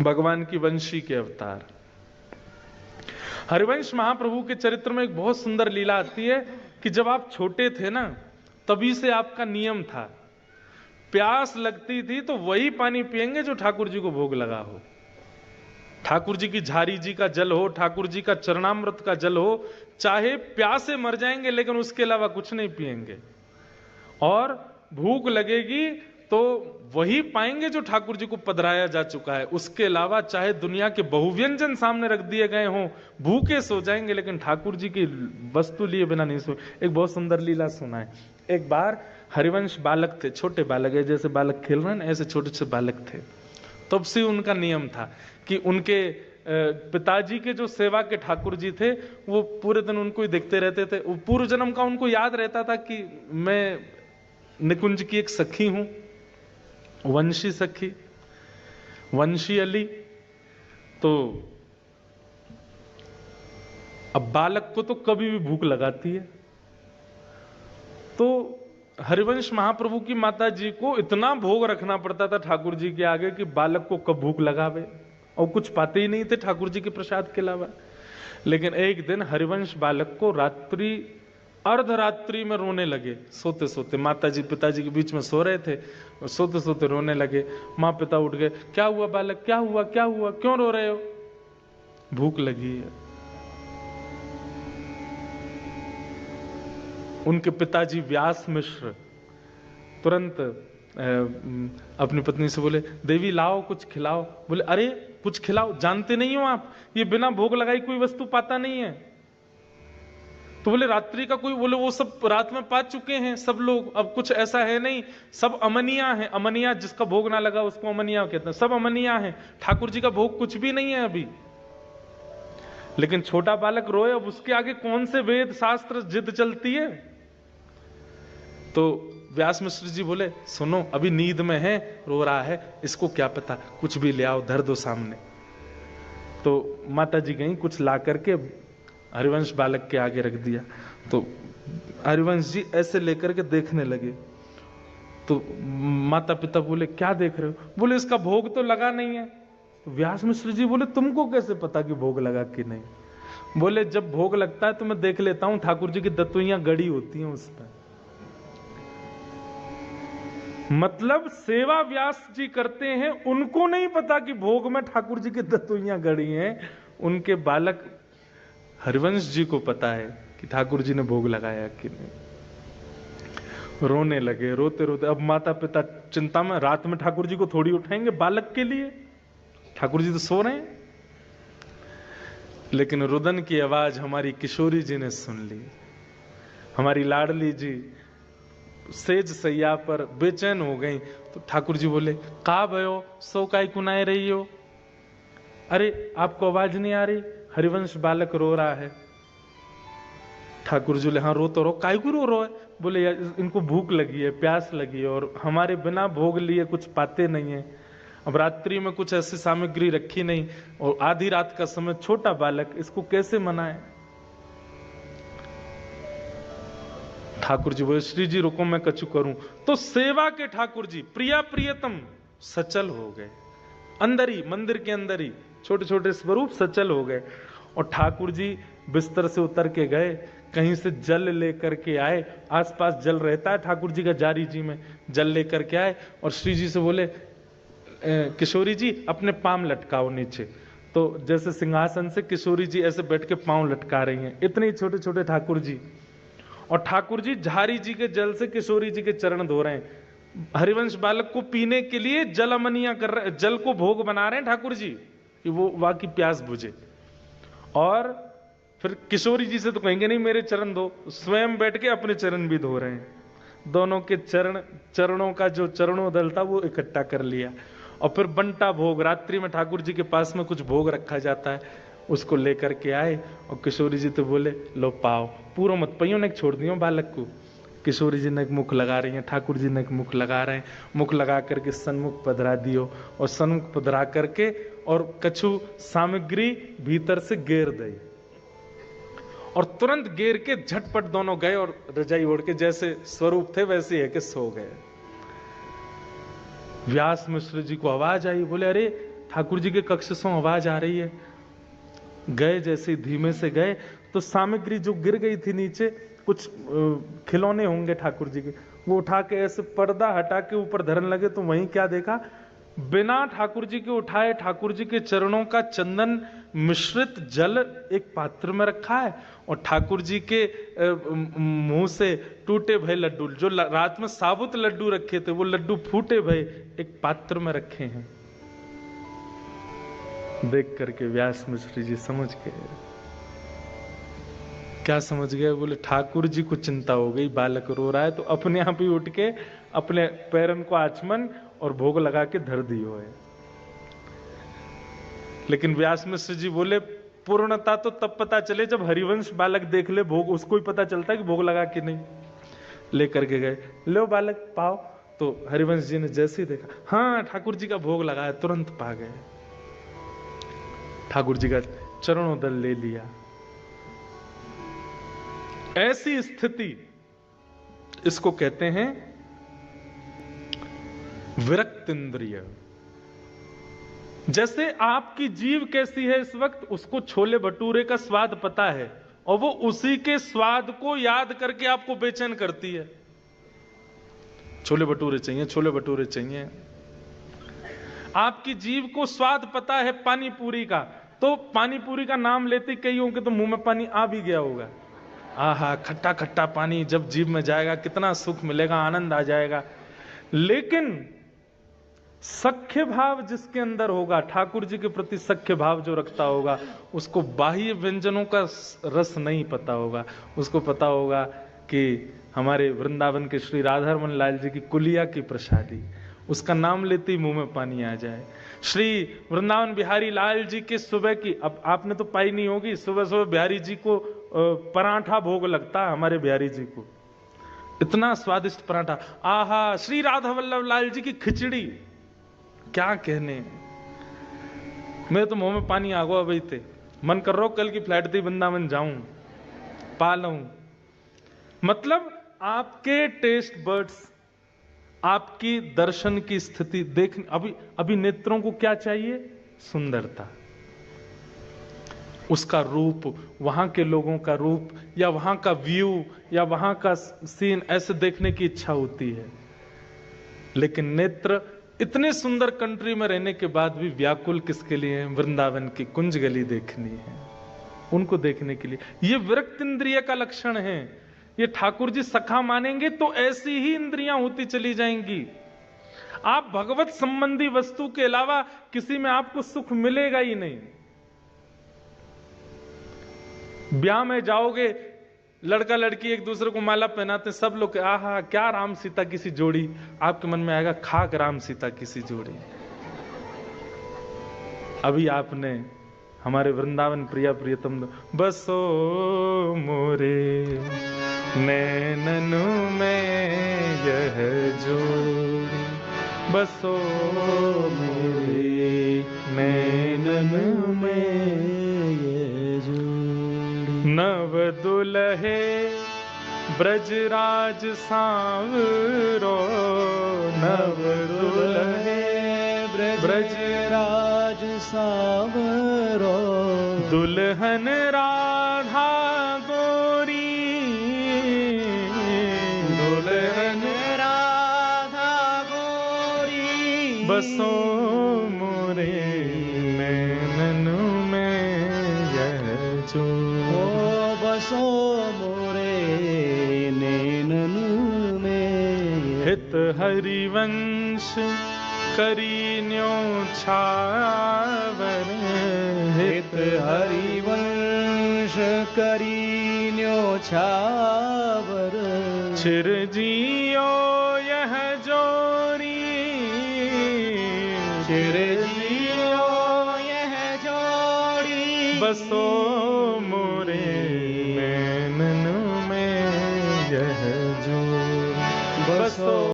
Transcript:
भगवान की वंशी के अवतार। हरिवंश महाप्रभु के चरित्र में एक बहुत सुंदर लीला आती है कि जब आप छोटे थे ना, तभी से आपका नियम था, प्यास लगती थी तो वही पानी पिएंगे जो ठाकुर जी को भोग लगा हो। ठाकुर जी की झारी जी का जल हो, ठाकुर जी का चरणामृत का जल हो, चाहे प्यासे मर जाएंगे लेकिन उसके अलावा कुछ नहीं पिएंगे। और भूख लगेगी तो वही पाएंगे जो ठाकुर जी को पधराया जा चुका है, उसके अलावा चाहे दुनिया के बहुव्यंजन सामने रख दिए गए हों, भूखे सो जाएंगे लेकिन ठाकुर जी की वस्तु लिए बिना नहीं सो। एक बहुत सुंदर लीला सुना है। एक बार हरिवंश बालक थे, छोटे बालक है, जैसे बालक खेल रहे हैं ना ऐसे छोटे छोटे बालक थे। तब से उनका नियम था कि उनके पिताजी के जो सेवा के ठाकुर जी थे वो पूरे दिन उनको ही देखते रहते थे। वो पूर्व जन्म का उनको याद रहता था कि मैं निकुंज की एक सखी हूं, वंशी सखी, वंशी अली। तो अब बालक को तो कभी भी भूख लगाती है, तो हरिवंश महाप्रभु की माता जी को इतना भोग रखना पड़ता था ठाकुर जी के आगे कि बालक को कब भूख लगावे, और कुछ पाते ही नहीं थे ठाकुर जी के प्रसाद के अलावा। लेकिन एक दिन हरिवंश बालक को रात्रि, अर्धरात्रि में रोने लगे, सोते सोते। माता जी पिताजी के बीच में सो रहे थे, सोते सोते रोने लगे। माँ पिता उठ गए, क्या हुआ बालक, क्या हुआ, क्या हुआ, क्यों रो रहे हो? भूख लगी है। उनके पिताजी व्यास मिश्र तुरंत अपनी पत्नी से बोले, देवी लाओ कुछ खिलाओ। बोले, अरे कुछ खिलाओ, जानते नहीं हो आप ये बिना भोग लगाई कोई वस्तु पाता नहीं है। तो बोले रात्रि का कोई, बोले वो सब रात में पा चुके हैं सब लोग, अब कुछ ऐसा है नहीं, सब अमनिया है। अमनिया जिसका भोग ना लगा उसको अमनिया कहते हैं, सब अमनिया है, ठाकुर जी का भोग कुछ भी नहीं है अभी। लेकिन छोटा बालक रोए, अब उसके आगे कौन से वेद शास्त्र जिद चलती है। तो व्यास मिश्र जी बोले, सुनो अभी नींद में है, रो रहा है, इसको क्या पता, कुछ भी ले आओ, धर दो सामने। तो माता जी गई, कुछ ला करके हरिवंश बालक के आगे रख दिया। तो हरिवंश जी ऐसे लेकर के देखने लगे। तो माता पिता बोले, क्या देख रहे हो? बोले इसका भोग तो लगा नहीं है। तो व्यास मिश्र जी बोले, तुमको कैसे पता कि भोग लगा कि नहीं? बोले जब भोग लगता है तो मैं देख लेता हूं, ठाकुर जी की दतुइयां गड़ी होती हैं उस पर। मतलब सेवा व्यास जी करते हैं, उनको नहीं पता कि भोग में ठाकुर जी की दतुइयां गड़ी हैं। उनके बालक हरिवंश जी को पता है कि ठाकुर जी ने भोग लगाया कि नहीं। रोने लगे, रोते रोते। अब माता पिता चिंता में, रात में ठाकुर जी को थोड़ी उठाएंगे बालक के लिए, ठाकुर जी तो सो रहे हैं। लेकिन रुदन की आवाज हमारी किशोरी जी ने सुन ली। हमारी लाडली जी सेज सैया पर बेचैन हो गई। तो ठाकुर जी बोले, का भयो, सो काय कुनाए रही हो? अरे आपको आवाज नहीं आ रही? हरिवंश बालक रो रहा है। ठाकुर जी बोले, हाँ रो तो रो, काय को रो है? बोले यार इनको भूख लगी है, प्यास लगी है, और हमारे बिना भोग लिए कुछ पाते नहीं है। अब रात्रि में कुछ ऐसी सामग्री रखी नहीं, और आधी रात का समय, छोटा बालक, इसको कैसे मनाए? ठाकुर जी बोले, श्री जी रुको मैं कछु करूं। तो सेवा के ठाकुर जी प्रिया प्रियतम सचल हो गए, अंदर ही, मंदिर के अंदर ही छोटे छोटे स्वरूप सचल हो गए। और ठाकुर जी बिस्तर से उतर के गए, कहीं से जल लेकर के आए, आसपास जल रहता है ठाकुर जी का जारी जी में, जल लेकर के आए और श्री जी से बोले, किशोरी जी अपने पांव लटकाओ नीचे। तो जैसे सिंहासन से किशोरी जी ऐसे बैठ के पांव लटका रही हैं, इतने छोटे छोटे ठाकुर जी। और ठाकुर जी झारी जी के जल से किशोरी जी के चरण धो रहे हैं। हरिवंश बालक को पीने के लिए जल अमनिया कर रहे, जल को भोग बना रहे हैं ठाकुर जी कि वो वहां की प्यास बुझे। और फिर किशोरी जी से तो कहेंगे नहीं मेरे चरण धो, स्वयं बैठ के अपने चरण भी धो रहे हैं। दोनों के चरणों का जो चरणोदल था वो इकट्ठा कर लिया। और फिर बंटा भोग, रात्रि में ठाकुर जी के पास में कुछ भोग रखा जाता है, उसको लेकर के आए। और किशोरी जी तो बोले, लो पाओ, पूरा मत पइयो ने छोड़ दियो बालक को। किशोरी जी ने मुख लगा रही हैं, ठाकुर जी ने मुख लगा रहे हैं, मुख लगा करके सन्मुख पधरा दियो। और सन्मुख पधरा करके और कछु सामग्री भीतर से गेर दी, और तुरंत गेर के झटपट दोनों गए और रजाई ओढ़ के जैसे स्वरूप थे वैसे है कि सो गए। व्यास मिश्र जी को आवाज आई, बोले अरे ठाकुर जी के कक्ष से आवाज आ रही है। गए, जैसे धीमे से गए तो सामग्री जो गिर गई थी नीचे, कुछ खिलौने होंगे ठाकुर जी के, वो उठा के ऐसे पर्दा हटा के ऊपर धरन लगे। तो वहीं क्या देखा, बिना ठाकुर जी के उठाए ठाकुर जी के चरणों का चंदन मिश्रित जल एक पात्र में रखा है, और ठाकुर जी के मुंह से टूटे भये लड्डू, जो रात में साबुत लड्डू रखे थे, वो लड्डू फूटे भये एक पात्र में रखे हैं। देख करके व्यास मिश्र जी समझ गए। क्या समझ गए? बोले ठाकुर जी को चिंता हो गई, बालक रो रहा है, तो अपने आप ही उठ के अपने पैरन को आचमन और भोग लगा के धर दियो है। लेकिन व्यास मिश्र जी बोले पूर्णता तो तब पता चले जब हरिवंश बालक देख ले भोग, उसको ही पता चलता है कि भोग लगा कि नहीं। लेकर के गए, लो बालक पाओ। तो हरिवंश जी ने जैसे ही देखा, हाँ ठाकुर जी का भोग लगा है, तुरंत पा गए। ठाकुर जी का चरणोदल ले लिया। ऐसी स्थिति, इसको कहते हैं विरक्त इंद्रिय। जैसे आपकी जीव कैसी है इस वक्त, उसको छोले भटूरे का स्वाद पता है, और वो उसी के स्वाद को याद करके आपको बेचैन करती है। छोले भटूरे चाहिए, छोले भटूरे चाहिए। आपकी जीव को स्वाद पता है पानी पूरी का, तो पानी पूरी का नाम लेते कई होंगे तो मुंह में पानी आ भी गया होगा। आहा, खट्टा खट्टा पानी जब जीभ में जाएगा कितना सुख मिलेगा, आनंद आ जाएगा। लेकिन सख्य भाव जिसके अंदर होगा, ठाकुर जी के प्रति सख्य भाव जो रखता होगा, उसको बाह्य व्यंजनों का रस नहीं पता होगा। उसको पता होगा कि हमारे वृंदावन के श्री राधारमण लाल जी की कुलिया की प्रसादी, उसका नाम लेते ही मुंह में पानी आ जाए। श्री वृंदावन बिहारी लाल जी के सुबह की, अब आपने तो पाई नहीं होगी, सुबह सुबह बिहारी जी को पराठा भोग लगता है, हमारे बिहारी जी को इतना स्वादिष्ट पराठा। आहा, श्री राधा वल्लभ लाल जी की खिचड़ी, क्या कहने, मेरे तो मुंह में पानी आ गया भाई थे। मन कर रहा हो कल की फ्लाइट थी वृंदावन जाऊं, पा लूं। मतलब आपके टेस्ट बर्ड्स, आपकी दर्शन की स्थिति देख, अभी नेत्रों को क्या चाहिए? सुंदरता, उसका रूप, वहां के लोगों का रूप, या वहां का व्यू, या वहां का सीन, ऐसे देखने की इच्छा होती है। लेकिन नेत्र इतने सुंदर कंट्री में रहने के बाद भी व्याकुल किसके लिए है? वृंदावन की कुंज गली देखनी है, उनको देखने के लिए। ये विरक्त इंद्रिय का लक्षण है। ये ठाकुर जी सखा मानेंगे तो ऐसी ही इंद्रियां होती चली जाएंगी। आप भगवत संबंधी वस्तु के अलावा किसी में आपको सुख मिलेगा ही नहीं। ब्याह में जाओगे, लड़का लड़की एक दूसरे को माला पहनाते, सब लोग आहा क्या राम सीता की सी जोड़ी, आपके मन में आएगा खाक राम सीता की सी जोड़ी। अभी आपने हमारे वृंदावन प्रिया प्रियतम, बसो मोरे नैननु में यह जोड़ी, बसो मोरे नैननु में यह जोड़ी। नव दुल्हे ब्रजराज सांवरो, नव दुल्हे ब्रजराज सांवरो, दुल्हन राधा गोरी, दुल्हन राधा गोरी, बसो मोरे नैननु में यह जोड़ी, बसो मोरे नैननु में। हित हरिवंश करी न्योछावर, हित हरिवंश करी न्योछावर, चिरजियो यह जोरी, चिरजियो यह जोड़ी, बसो